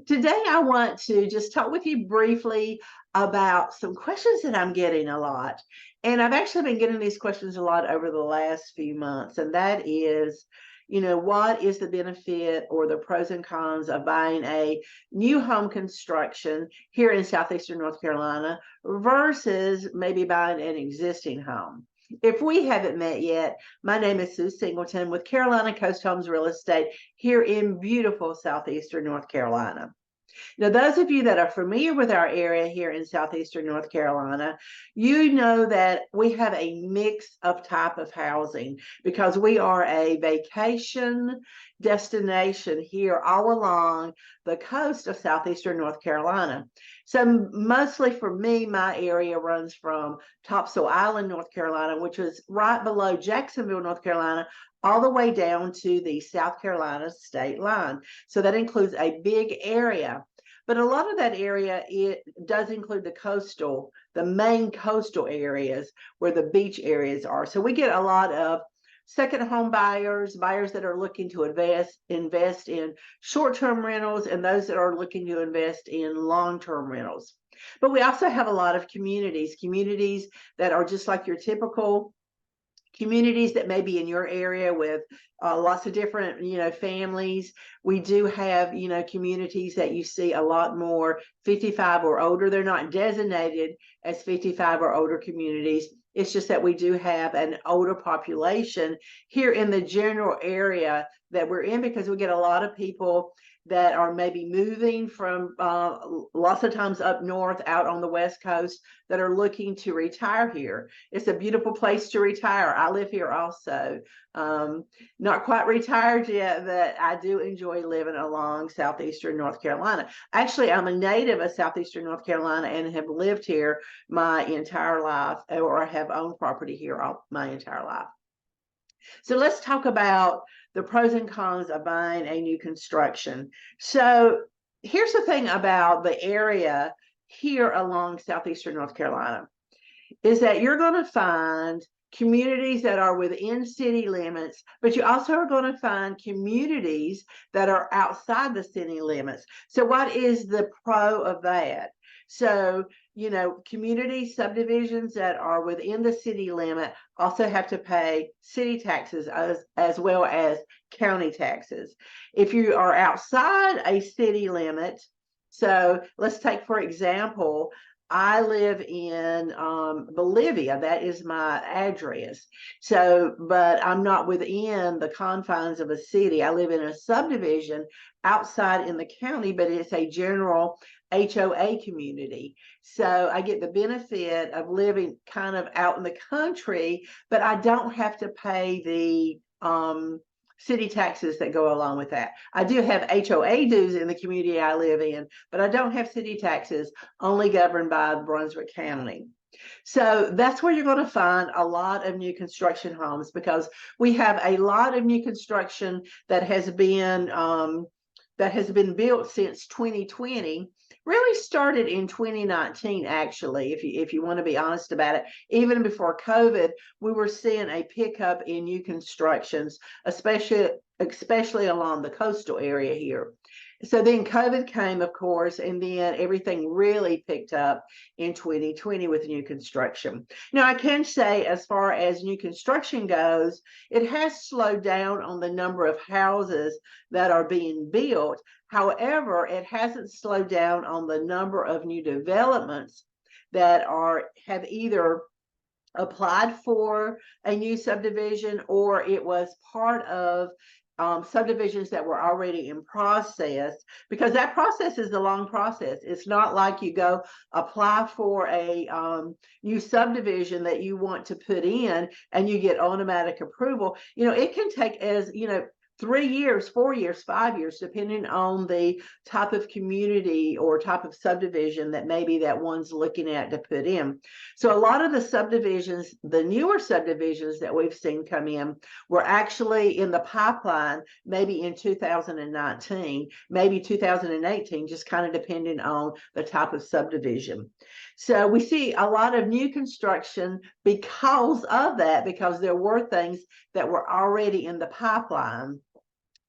Today, I want to just talk with you briefly about some questions that I'm getting a lot. And I've actually been getting these questions a lot over the last few months. And that is, what is the benefit or the pros and cons of buying a new home construction here in Southeastern North Carolina versus maybe buying an existing home? If we haven't met yet, my name is Sue Singleton with Carolina Coast Homes Real Estate here in beautiful Southeastern North Carolina. Now, those of you that are familiar with our area here in Southeastern North Carolina, you know that we have a mix of type of housing because we are a vacation destination here all along the coast of Southeastern North Carolina. So mostly for me, my area runs from Topsail Island, North Carolina, which is right below Jacksonville, North Carolina, all the way down to the South Carolina state line. So that includes a big area. But a lot of that area, it does include the main coastal areas where the beach areas are. So we get a lot of second home buyers that are looking to invest in short-term rentals, and those that are looking to invest in long-term rentals. But we also have a lot of communities that are just like your typical communities that may be in your area with lots of different, families. We do have, communities that you see a lot more 55 or older. They're not designated as 55 or older communities. It's just that we do have an older population here in the general area that we're in because we get a lot of people that are maybe moving from lots of times up north out on the West Coast that are looking to retire here. It's a beautiful place to retire. I live here also. Not quite retired yet, but I do enjoy living along Southeastern North Carolina. Actually, I'm a native of Southeastern North Carolina and have lived here my entire life, or have owned property here all my entire life. So let's talk about the pros and cons of buying a new construction. So here's the thing about the area here along Southeastern North Carolina is that you're going to find communities that are within city limits, but you also are going to find communities that are outside the city limits. So what is the pro of that? So, community subdivisions that are within the city limit also have to pay city taxes as well as county taxes. If you are outside a city limit, so let's take, for example, I live in Bolivia. That is my address. So, but I'm not within the confines of a city. I live in a subdivision outside in the county, but it's a general HOA community. So I get the benefit of living kind of out in the country, but I don't have to pay the city taxes that go along with that. I do have HOA dues in the community I live in, but I don't have city taxes, only governed by Brunswick County. So that's where you're going to find a lot of new construction homes because we have a lot of new construction that has been built since 2020. Really started in 2019, actually, if you want to be honest about it. Even before COVID, we were seeing a pickup in new constructions, especially along the coastal area here. So then COVID came, of course, and then everything really picked up in 2020 with new construction. Now, I can say, as far as new construction goes, it has slowed down on the number of houses that are being built. However, it hasn't slowed down on the number of new developments that have either applied for a new subdivision or it was part of subdivisions that were already in process, because that process is a long process. It's not like you go apply for a new subdivision that you want to put in and you get automatic approval. It can take 3 years, 4 years, 5 years, depending on the type of community or type of subdivision that maybe that one's looking at to put in. So a lot of the subdivisions, the newer subdivisions that we've seen come in, were actually in the pipeline maybe in 2019, maybe 2018, just kind of depending on the type of subdivision. So we see a lot of new construction because of that, because there were things that were already in the pipeline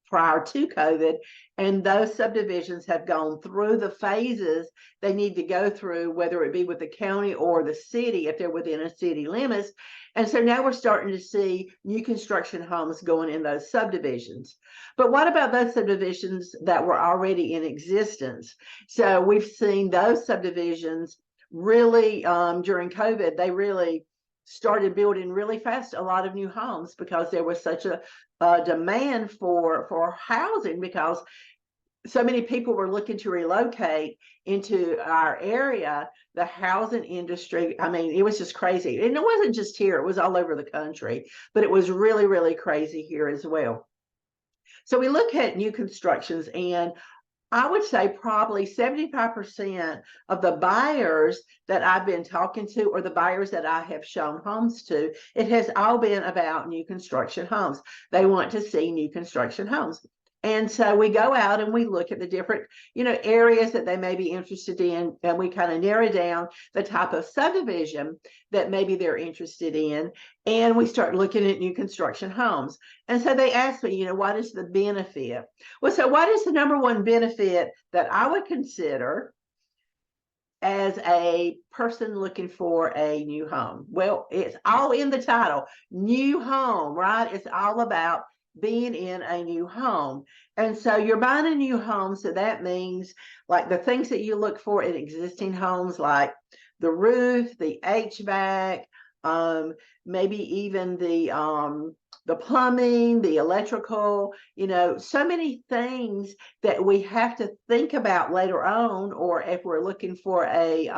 prior to COVID, and those subdivisions have gone through the phases they need to go through, whether it be with the county or the city, if they're within a city limits. And so now we're starting to see new construction homes going in those subdivisions. But what about those subdivisions that were already in existence? So we've seen those subdivisions really, during COVID, they really started building really fast a lot of new homes because there was such a demand for housing, because so many people were looking to relocate into our area. The housing industry, I mean, it was just crazy. And it wasn't just here, it was all over the country, but it was really, really crazy here as well. So we look at new constructions, and I would say probably 75% of the buyers that I've been talking to, or the buyers that I have shown homes to, it has all been about new construction homes. They want to see new construction homes. And so we go out and we look at the different, areas that they may be interested in, and we kind of narrow down the type of subdivision that maybe they're interested in, and we start looking at new construction homes. And so they ask me, what is the benefit? Well, so what is the number one benefit that I would consider as a person looking for a new home? Well, it's all in the title, new home, right? It's all about being in a new home. And so you're buying a new home, so that means like the things that you look for in existing homes, like the roof, the HVAC, maybe even the plumbing, the electrical, so many things that we have to think about later on, or if we're looking for a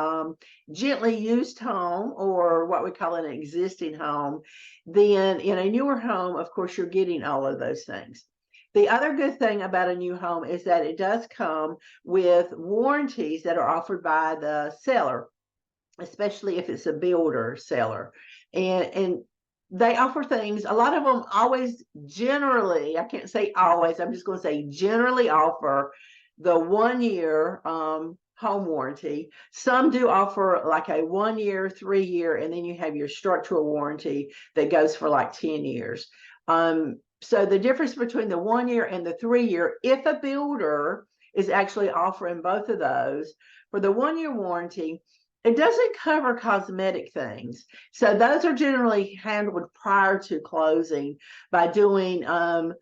gently used home, or what we call an existing home, then in a newer home, of course, you're getting all of those things. The other good thing about a new home is that it does come with warranties that are offered by the seller, especially if it's a builder seller. And they offer things, a lot of them always, generally, I can't say always, I'm just going to say generally offer the 1 year home warranty. Some do offer like a 1 year, 3 year, and then you have your structural warranty that goes for like 10 years. So the difference between the 1 year and the 3 year, if a builder is actually offering both of those, for the 1 year warranty, it doesn't cover cosmetic things. So those are generally handled prior to closing by doing a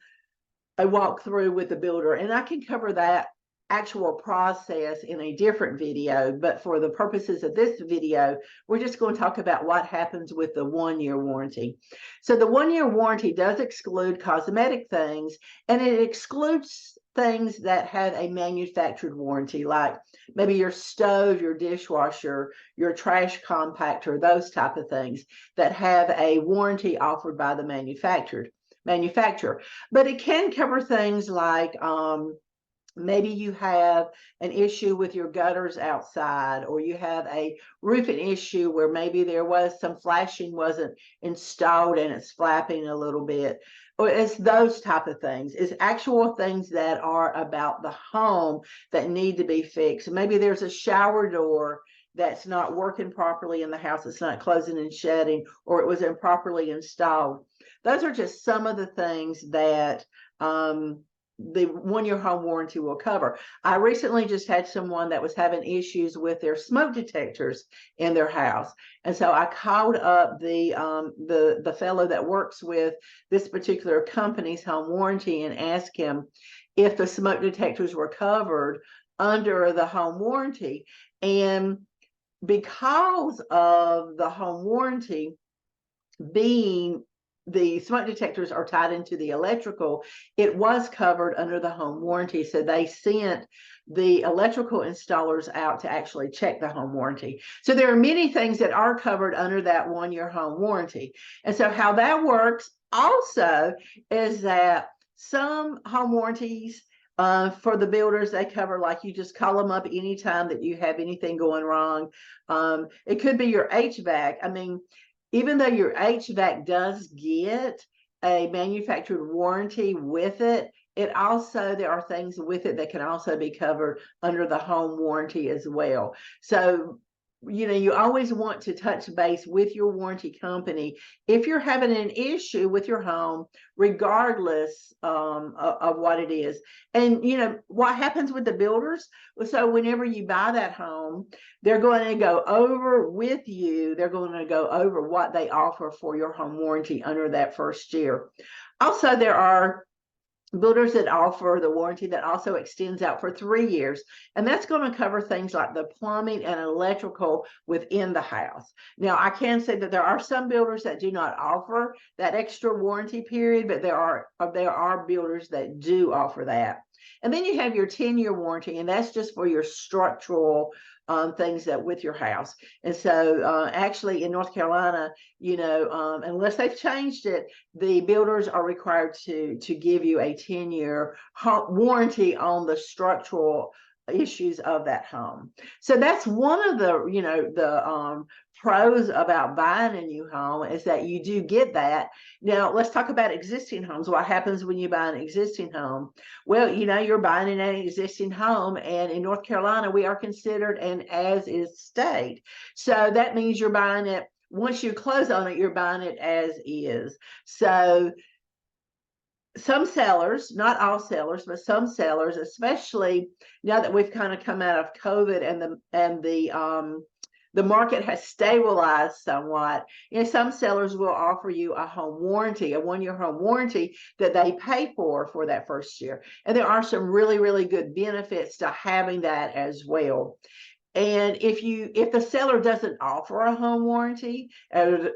walkthrough with the builder. And I can cover that actual process in a different video, but for the purposes of this video, we're just going to talk about what happens with the 1 year warranty. So the 1 year warranty does exclude cosmetic things, and it excludes things that have a manufactured warranty, like maybe your stove, your dishwasher, your trash compactor, those type of things that have a warranty offered by the manufacturer. But it can cover things like maybe you have an issue with your gutters outside, or you have a roofing issue where maybe there was some flashing wasn't installed and it's flapping a little bit. Or it's those type of things. It's actual things that are about the home that need to be fixed. Maybe there's a shower door that's not working properly in the house. It's not closing and shutting, or it was improperly installed. Those are just some of the things that the 1 year home warranty will cover. I recently just had someone that was having issues with their smoke detectors in their house. And so I called up the fellow that works with this particular company's home warranty and asked him if the smoke detectors were covered under the home warranty. And because of the home warranty being, the smoke detectors are tied into the electrical, it was covered under the home warranty. So they sent the electrical installers out to actually check the home warranty. So there are many things that are covered under that 1 year home warranty. And so how that works also is that some home warranties for the builders, they cover, like, you just call them up anytime that you have anything going wrong. It could be your HVAC. I mean, even though your HVAC does get a manufactured warranty with it, there are things with it that can also be covered under the home warranty as well. So you always want to touch base with your warranty company if you're having an issue with your home, regardless of what it is. And what happens with the builders, so whenever you buy that home, they're going to go over with you, they're going to go over what they offer for your home warranty under that first year. Also, there are builders that offer the warranty that also extends out for 3 years, and that's going to cover things like the plumbing and electrical within the house. Now, I can say that there are some builders that do not offer that extra warranty period, but there are builders that do offer that. And then you have your 10-year warranty, and that's just for your structural things that with your house. And so actually in North Carolina, unless they've changed it, the builders are required to give you a 10-year warranty on the structural issues of that home. So that's one of the pros about buying a new home, is that you do get that. Now let's talk about existing homes. What happens when you buy an existing home? Well, you're buying an existing home, and in North Carolina we are considered an as is state. So that means you're buying it, once you close on it, you're buying it as is. So some sellers, not all sellers, but some sellers, especially now that we've kind of come out of COVID and the market has stabilized somewhat, some sellers will offer you a home warranty, a 1-year home warranty that they pay for that first year. And there are some really, really good benefits to having that as well. And if the seller doesn't offer a home warranty,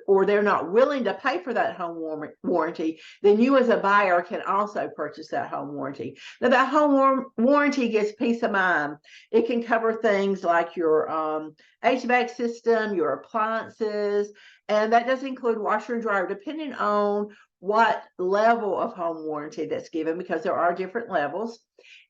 or they're not willing to pay for that home warranty, then you as a buyer can also purchase that home warranty. Now that home warranty gives peace of mind. It can cover things like your HVAC system, your appliances, and that does include washer and dryer, depending on what level of home warranty that's given, because there are different levels.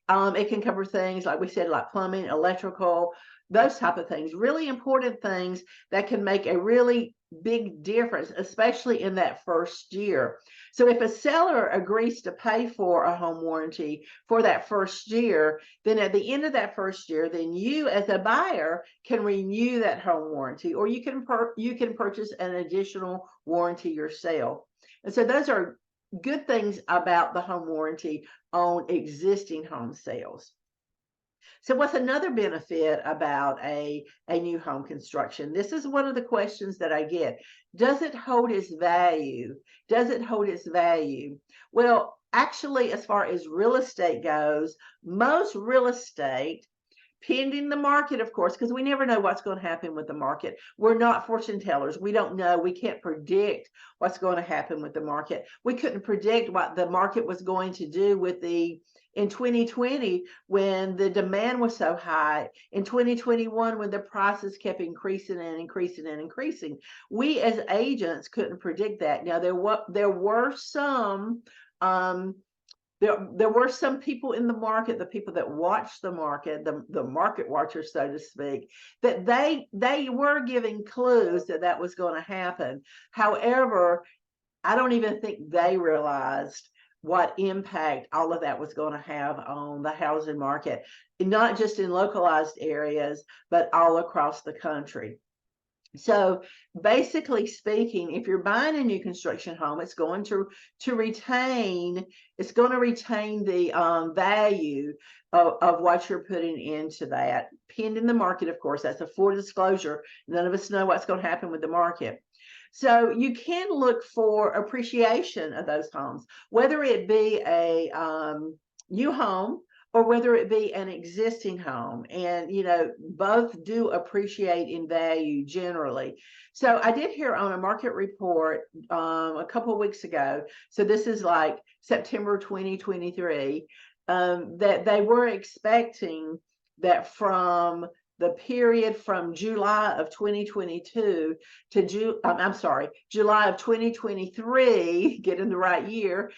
It can cover things, like we said, like plumbing, electrical, those type of things, really important things that can make a really big difference, especially in that first year. So if a seller agrees to pay for a home warranty for that first year, then at the end of that first year, then you as a buyer can renew that home warranty, or you can purchase an additional warranty yourself. And so those are good things about the home warranty on existing home sales. So what's another benefit about a new home construction? This is one of the questions that I get. Does it hold its value? Does it hold its value? Well, actually, as far as real estate goes, most real estate, pending the market, of course, because we never know what's going to happen with the market. We're not fortune tellers. We don't know. We can't predict what's going to happen with the market. We couldn't predict what the market was going to do in 2020, when the demand was so high, in 2021, when the prices kept increasing and increasing and increasing. We as agents couldn't predict that. Now there were some there were some people in the market, the people that watch the market, the market watchers, so to speak, that they were giving clues that was going to happen. However, I don't even think they realized what impact all of that was going to have on the housing market, not just in localized areas, but all across the country. So basically speaking, if you're buying a new construction home, it's going to retain the value of what you're putting into that, pending the market, of course. That's a full disclosure. None of us know what's going to happen with the market. So you can look for appreciation of those homes, whether it be a new home or whether it be an existing home. And, both do appreciate in value generally. So I did hear on a market report a couple of weeks ago, so this is like September 2023, that they were expecting that from the period from July of 2022 to July of 2023, get in the right year,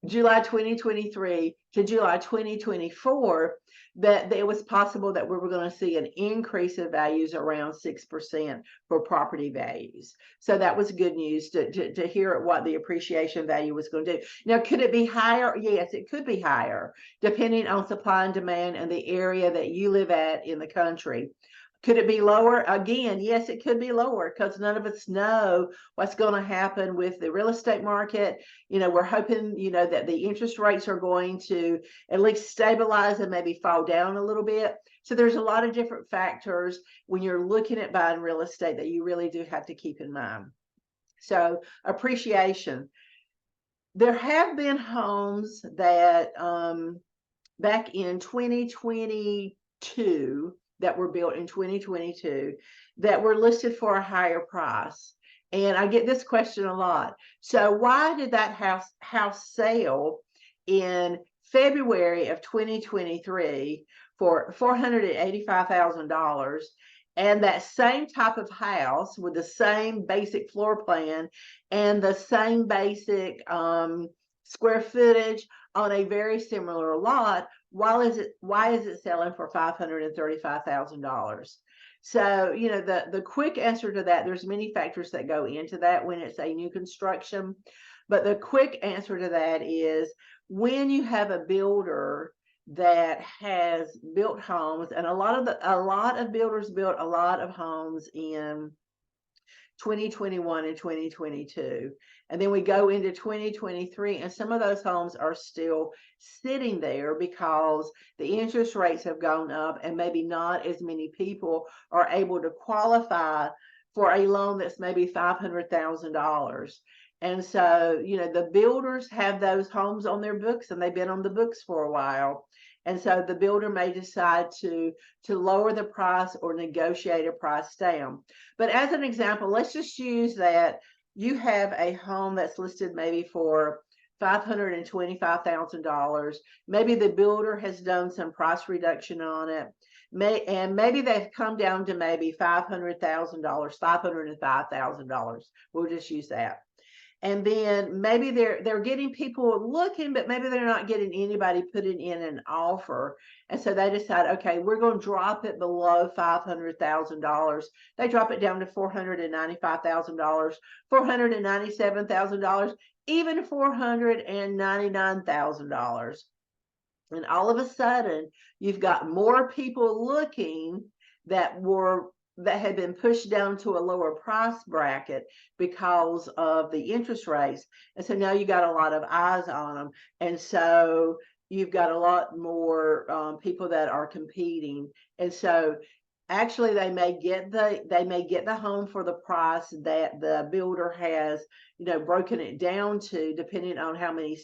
July 2023 to July 2024, that it was possible that we were going to see an increase of values around 6% for property values. So that was good news to hear what the appreciation value was going to do. Now, could it be higher? Yes, it could be higher, depending on supply and demand and the area that you live at in the country. Could it be lower? Again, yes, it could be lower because none of us know what's going to happen with the real estate market. We're hoping, that the interest rates are going to at least stabilize and maybe fall down a little bit. So there's a lot of different factors when you're looking at buying real estate that you really do have to keep in mind. So appreciation. There have been homes that back in 2022 that were built in 2022 that were listed for a higher price. And I get this question a lot. So why did that house sell in February of 2023 for $485,000? And that same type of house with the same basic floor plan and the same basic square footage on a very similar lot, why is it selling for $535,000? So, the quick answer to that, there's many factors that go into that when it's a new construction, but the quick answer to that is when you have a builder that has built homes, and a lot of builders built a lot of homes in 2021 and 2022. And then we go into 2023, and some of those homes are still sitting there because the interest rates have gone up, and maybe not as many people are able to qualify for a loan that's maybe $500,000. And so, the builders have those homes on their books, and they've been on the books for a while. And so the builder may decide to lower the price or negotiate a price down. But as an example, let's just use that you have a home that's listed maybe for $525,000. Maybe the builder has done some price reduction on it. Maybe they've come down to maybe $500,000, $505,000. We'll just use that. And then maybe they're getting people looking, but maybe they're not getting anybody putting in an offer. And so they decide, okay, we're going to drop it below $500,000. They drop it down to $495,000, $497,000, even $499,000. And all of a sudden, you've got more people looking that had been pushed down to a lower price bracket because of the interest rates. And so now you got a lot of eyes on them. And so you've got a lot more people that are competing. And so actually they may get the home for the price that the builder has, broken it down to, depending on how many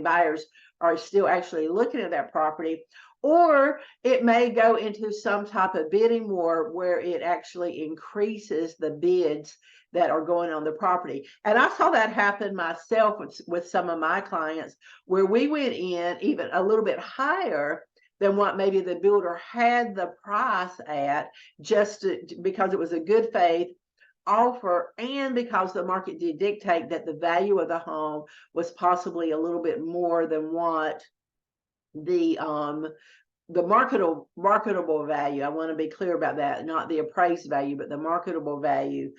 buyers are still actually looking at that property. Or it may go into some type of bidding war where it actually increases the bids that are going on the property. And I saw that happen myself with some of my clients, where we went in even a little bit higher than what maybe the builder had the price at, just because it was a good faith offer, and because the market did dictate that the value of the home was possibly a little bit more than what the marketable value. I want to be clear about that, not the appraised value, but the marketable value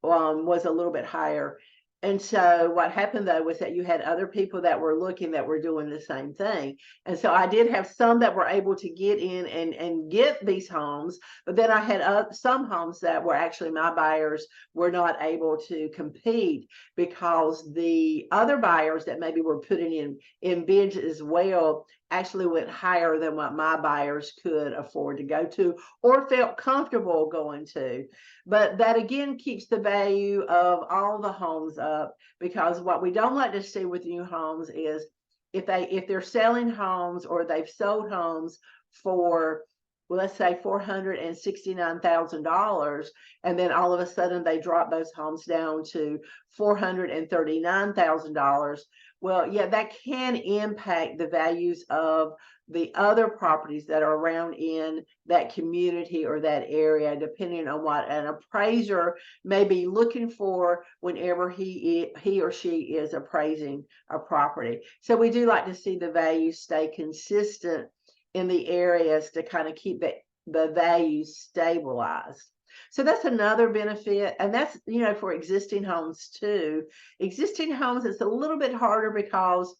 was a little bit higher. And so what happened, though, was that you had other people that were looking that were doing the same thing. And so I did have some that were able to get in and get these homes, but then I had some homes that were actually, my buyers were not able to compete because the other buyers that maybe were putting in bids as well actually went higher than what my buyers could afford to go to or felt comfortable going to. But that again keeps the value of all the homes up, because what we don't like to see with new homes is if they're selling homes or they've sold homes for, well, let's say $469,000, and then all of a sudden they drop those homes down to $439,000. Well, yeah, that can impact the values of the other properties that are around in that community or that area, depending on what an appraiser may be looking for whenever he or she is appraising a property. So we do like to see the values stay consistent in the areas to kind of keep the values stabilized. So that's another benefit. And that's, for existing homes too. Existing homes, it's a little bit harder because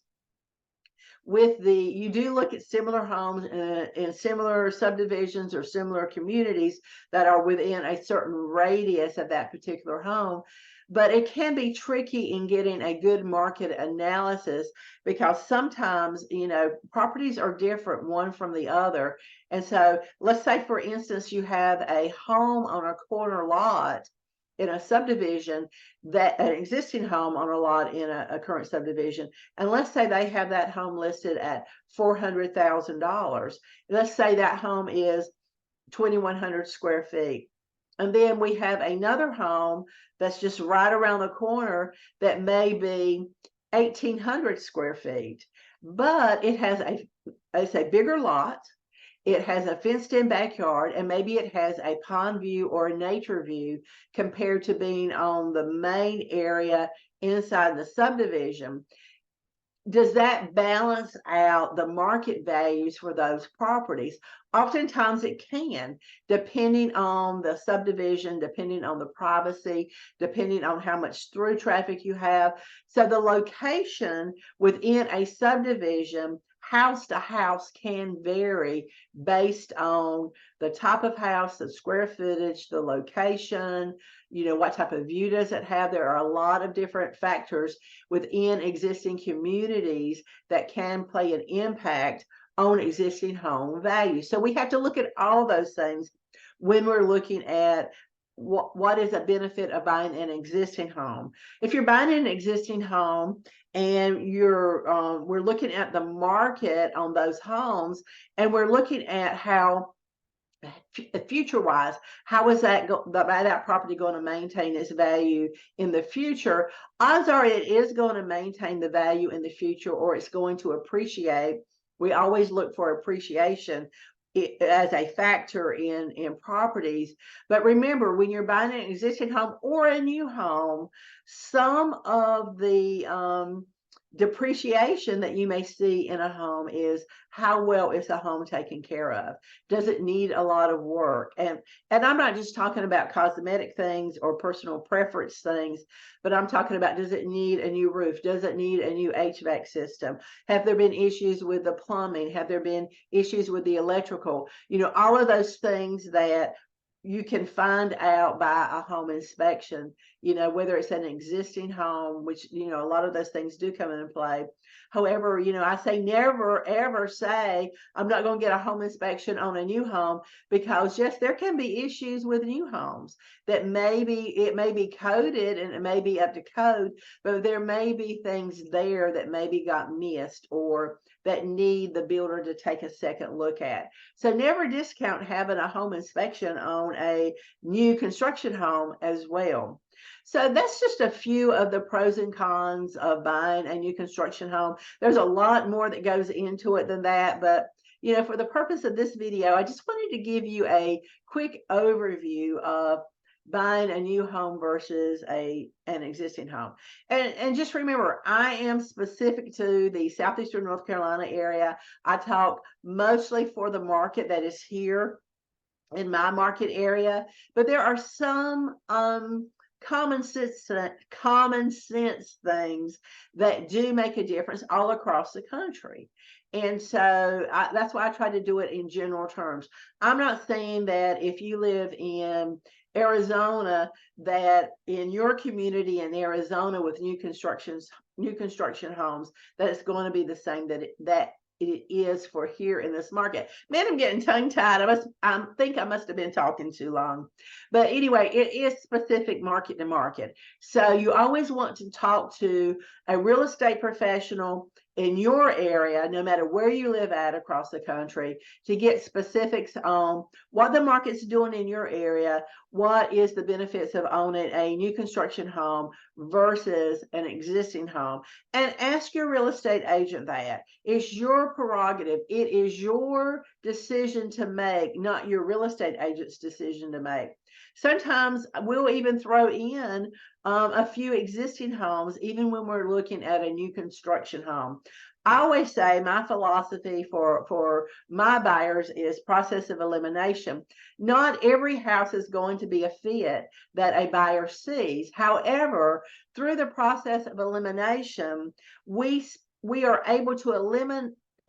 you do look at similar homes in similar subdivisions or similar communities that are within a certain radius of that particular home. But it can be tricky in getting a good market analysis because sometimes, properties are different one from the other. And so let's say, for instance, you have a home on a corner lot in a subdivision, that an existing home on a lot in a current subdivision, and let's say they have that home listed at $400,000. Let's say that home is 2,100 square feet. And then we have another home that's just right around the corner that may be 1,800 square feet, but it's a bigger lot. It has a fenced-in backyard, and maybe it has a pond view or a nature view compared to being on the main area inside the subdivision. Does that balance out the market values for those properties? Oftentimes it can, depending on the subdivision, depending on the privacy, depending on how much through traffic you have. So the location within a subdivision, house to house, can vary based on the type of house, the square footage, the location, what type of view does it have. There are a lot of different factors within existing communities that can play an impact on existing home value. So we have to look at all those things when we're looking at what is a benefit of buying an existing home. If you're buying an existing home and we're looking at the market on those homes, and we're looking at how future-wise, how is that property going to maintain its value in the future? Odds are it is going to maintain the value in the future, or it's going to appreciate. We always look for appreciation as a factor in properties. But remember, when you're buying an existing home or a new home, some of the depreciation that you may see in a home is how well is the home taken care of. Does it need a lot of work? And I'm not just talking about cosmetic things or personal preference things, but I'm talking about, does it need a new roof? Does it need a new HVAC system? Have there been issues with the plumbing? Have there been issues with the electrical? All of those things that you can find out by a home inspection, whether it's an existing home, which, a lot of those things do come into play. However, I say never, ever say, I'm not going to get a home inspection on a new home, because yes, there can be issues with new homes that it may be coded and it may be up to code, but there may be things there that maybe got missed or that need the builder to take a second look at. So never discount having a home inspection on a new construction home as well. So that's just a few of the pros and cons of buying a new construction home. There's a lot more that goes into it than that, but for the purpose of this video, I just wanted to give you a quick overview of buying a new home versus an existing home. And just remember, I am specific to the southeastern North Carolina area. I talk mostly for the market that is here in my market area, but there are some common sense things that do make a difference all across the country. And so that's why I try to do it in general terms. I'm not saying that if you live in Arizona, that in your community in Arizona with new construction homes, that it's going to be the same that it is for here in this market. Man, I'm getting tongue-tied. I think I must have been talking too long. But anyway, it is specific market to market. So you always want to talk to a real estate professional in your area, no matter where you live at across the country, to get specifics on what the market's doing in your area, what is the benefits of owning a new construction home versus an existing home. And ask your real estate agent that. It's your prerogative. It is your decision to make, not your real estate agent's decision to make. Sometimes we'll even throw in a few existing homes, even when we're looking at a new construction home. I always say my philosophy for my buyers is process of elimination. Not every house is going to be a fit that a buyer sees. However, through the process of elimination, we we are able to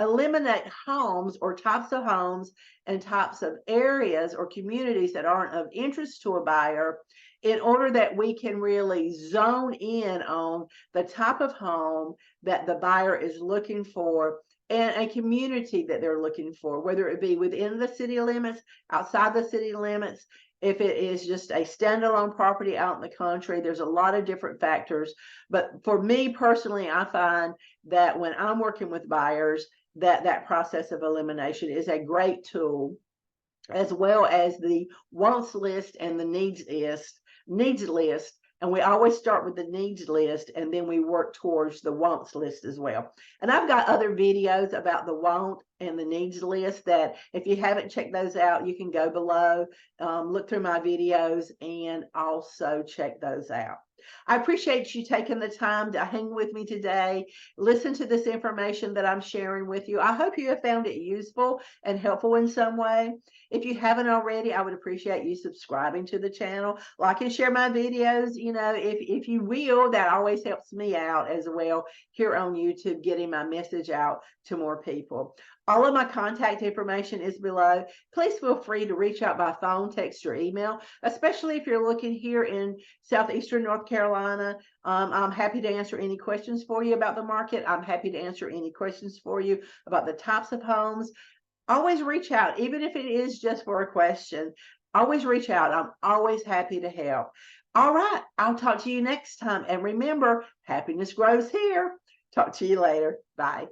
eliminate homes or types of homes and types of areas or communities that aren't of interest to a buyer, in order that we can really zone in on the type of home that the buyer is looking for and a community that they're looking for, whether it be within the city limits, outside the city limits. If it is just a standalone property out in the country, there's a lot of different factors. But for me personally, I find that when I'm working with buyers, that process of elimination is a great tool, as well as the wants list and the needs list. And we always start with the needs list, and then we work towards the wants list as well. And I've got other videos about the want and the needs list that if you haven't checked those out, you can go below, look through my videos, and also check those out. I appreciate you taking the time to hang with me today, listen to this information that I'm sharing with you. I hope you have found it useful and helpful in some way. If you haven't already, I would appreciate you subscribing to the channel, like and share my videos. If you will, that always helps me out as well here on YouTube, getting my message out to more people. All of my contact information is below. Please feel free to reach out by phone, text, or email, especially if you're looking here in southeastern North Carolina. I'm happy to answer any questions for you about the market. I'm happy to answer any questions for you about the types of homes. Always reach out, even if it is just for a question. Always reach out. I'm always happy to help. All right, I'll talk to you next time. And remember, happiness grows here. Talk to you later. Bye.